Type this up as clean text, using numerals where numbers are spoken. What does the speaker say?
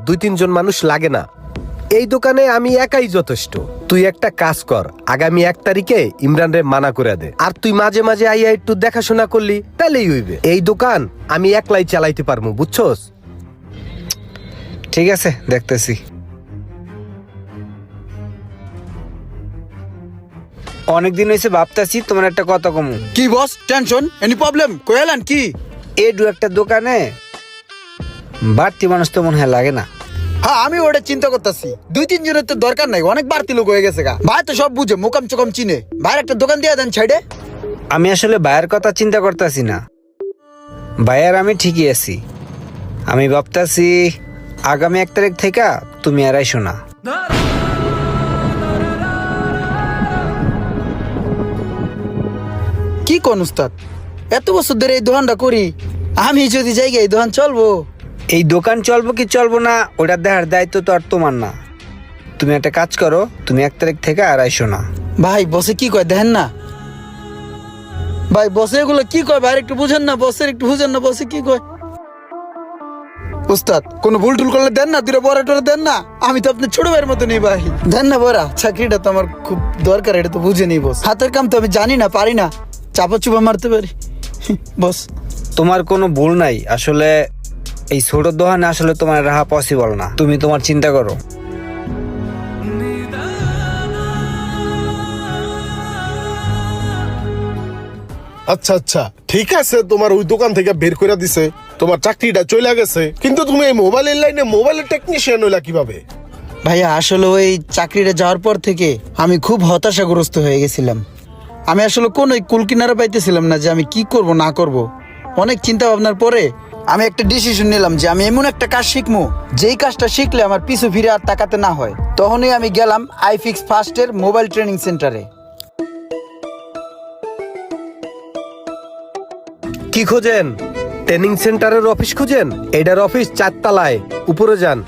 2-3 জন মানুষ লাগে না। এই দোকানে আমি একাই যথেষ্ট। তুই একটা কাজ কর, আগামী 1 তারিখে ইমরান রে মানা করে দে। আর তুই মাঝে মাঝে আইয়া একটু দেখাশোনা করলি তাহলেই হইবে। এই দোকান আমি একলাই চালাইতে পারবো, বুঝছস? ঠিক আছে, দেখতেছি। অনেকদিন হয়েছে ভাবতেছি তোমার একটা কথা কমু। কি বস, টেনশন এনি প্রবলেম কইলেন কি? এডু একটা দোকানে বাড়তি মানুষ তো মনে হয় লাগে না। হ্যাঁ, আমি ওটা চিন্তা করতেছি। 2-3 জনের তো দরকার নাই, অনেক বাড়তি লোক হয়ে গেছে গা। ভাই তো সব বুঝে, মোকাম চোকাম চিনে। ভাইয়ের একটা দোকান দিয়ে দেন সাইডে। আমি আসলে ভাইয়ের কথা চিন্তা করতেছি না, ভাইয়ার আমি ঠিকই আছি। আমি ভাবতেছি আগামী 1 তারিখ থেকে তুমি আর আইসো না। কি কোন উস্তাদ, এত বছর ধরে এই দোকানটা করি, আমি যদি জায়গায় এই দোকান চলবো? এই দোকান চলবো কি চলবো না ওটা দেখার দায়িত্ব তো আর তোমার না। তুমি একটা কাজ করো, তুমি 1 তারিখ থেকে আর আইসো না। ভাই বসে কি কয় দেখেন না। ভাই বসে এগুলো কি কয়, ভাই একটু বুঝেন না, বসের একটু বুঝেন না, বসে কি কয়। উস্তাদ কোনো ভুল টুল করলে দেন না, 2 বড়া টরা দেন না। আমি তো আপনার ছোট ভাইয়ের মতো নেই ভাই, দেন না বড়া। চাকরিটা তো আমার খুব দরকার, এটা তো বুঝে নেই বস। হাতের কাম তো আমি জানি না, পারি না, চাপা চুপা মারতে পারি বস। তোমার কোনো ভুল নাই, আসলে এই ছোট দোকানে আসলে তোমার রাহা পসিবল না। তুমি তোমার চিন্তা করো। আচ্ছা আচ্ছা ঠিক আছে, তোমার ওই দোকান থেকে বের করে দিছে, তোমার চাকরিটা চলে গেছে, কিন্তু তুমি এই মোবাইলের লাইনে মোবাইলের টেকনিশিয়ান হইলা কিভাবে? ভাইয়া আসলে ওই চাকরিটা যাওয়ার পর থেকে আমি খুব হতাশাগ্রস্ত হয়ে গেছিলাম। আমি আসলে কোন কুল কিনারা পাইতেছিলাম না যে আমি কি করব না করব। অনেক চিন্তা ভাবনার পরে আমি একটা ডিসিশন নিলাম যে আমি এমন একটা কাজ শিখবো যেই কাজটা শিখলে আমার পিছু ফিরে আর তাকাতে না হয়। তখনই আমি গেলাম আইফিক্স ফার্স্টের মোবাইল ট্রেনিং সেন্টারে। কি খোঁজেন? ট্রেনিং সেন্টারের অফিস খুঁজেন? এটার অফিস 4 তলায়, উপরে যান।